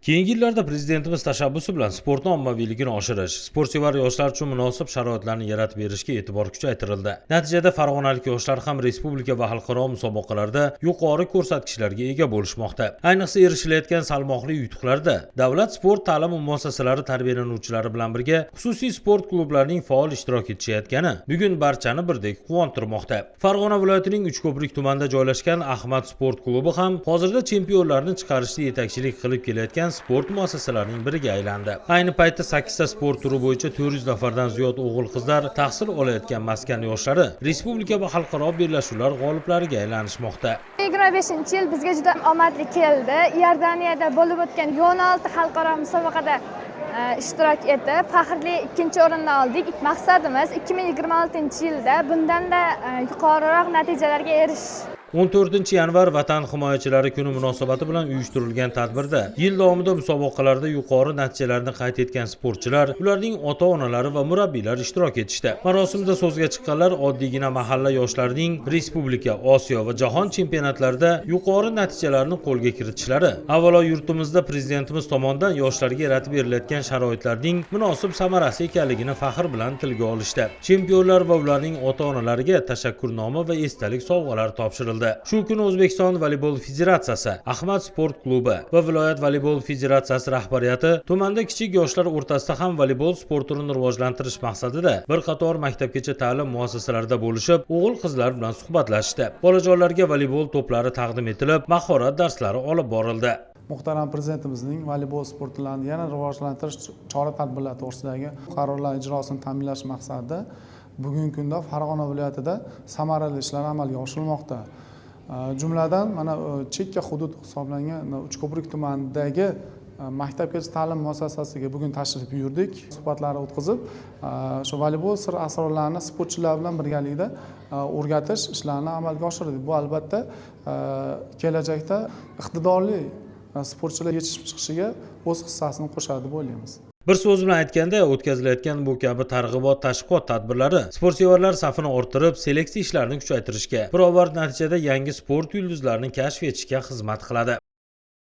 Keyingi yillarda prezidentimiz tashabbusi bilan sportni ommaviyligini oshirish, sportsevar yoshlar uchun munosib sharoitlarni yaratib berishga e'tibor kuchaytirildi. Natijada farg'onalik yoshlar ham respublika va xalqaro musobaqalarda yuqori ko'rsatkichlarga ega bo'lishmoqda. Ayniqsa erishilayotgan salmoqli yutuqlarda davlat sport ta'limi muassasalari tarbiyalanuvchilari bilan birga xususiy sport klublarining faol ishtirok etishayotgani bugun barchani birdek quvontirmoqda. Farg'ona viloyatining Uchko'prik tumanida joylashgan Ahmad sport klubi ham hozirda chempionlarni chiqarishda yetakchilik qilib kelayotgan sport muassasalarining biriga aylandi. Ayni paytda 8 ta sport turi bo'yicha 400 nafardan ziyod o'g'il-qizlar tahsil olayotgan maskan yoshlari respublika va xalqaro bellashuvlar g'oliblariga aylanishmoqda. 25-yil bizga juda omadli keldi. Iordaniyada bo'lib o'tgan 16 xalqaro musobaqada ishtirok etib, faxrli 2-o'rinni oldik. Maqsadimiz 2026-yilda bundan-da yuqoriroq natijalarga erishish. 14 yanvar Vatan himoyachilari kuni munosabati bilan uyushtirilgan tadbirda yil davomida musobaqalarda yuqori natijalarni qayd etgan sportchilar, ularning ota-onalari va murabbiylar ishtirok etishdi. Marosimda so'zga chiqqanlar oddiygina mahalla yoshlarining respublika, Osiyo va jahon chempionatlarida yuqori natijalarni qo'lga kiritishlari, avvalo yurtimizda prezidentimiz tomonidan yoshlarga yaratib berilayotgan sharoitlarning munosib samarasi ekanligini faxr bilan tilga olishdi. Chempionlar va ularning ota-onalariga tashakkurnoma va esdalik sovg'alar topshirildi. Shu kuni O'zbekiston voleybol federatsiyasi, Ahmad sport klubi va viloyat voleybol federatsiyasi rahbariyati tumanda kichik yoshlar o'rtasida ham voleybol sportini rivojlantirish maqsadida bir qator maktabgacha ta'lim muassasalarida bo'lishib, o'g'il-qizlar bilan suhbatlashdi. Bolajonlarga voleybol to'plari taqdim etilib, mahorat darslari olib borildi. Muhtaram prezidentimizning voleybol sportlarini yana rivojlantirish chora-tadbirlar to'g'risidagi qarorlar ijrosini ta'minlash maqsadida bugungi kunda Farg'ona viloyatida samarali ishlar amalga oshirilmoqda. Jumladan mana chekka hudud hisoblangan Uchko'prik tumanidagi maktabgacha ta'lim muassasasiga bugun tashrif buyurdik. Suhbatlar o'tkazib, shu voleybol sir asrorlarini sportchilar bilan birgalikda o'rgatish ishlarini amalga oshirdik. Bu albatta kelajakda iqtidorli sportchilar yetishib chiqishiga o'z hissasini qo'shadi deb o'ylaymiz. Bir so'z bilan aytganda, o'tkazilayotgan bu kabi targ'ibot tashviqot tadbirlari sportsevarlar safini orttirib, seleksiya ishlarini kuchaytirishga, birovar natijada yangi sport yulduzlarini kashf etishga xizmat qiladi.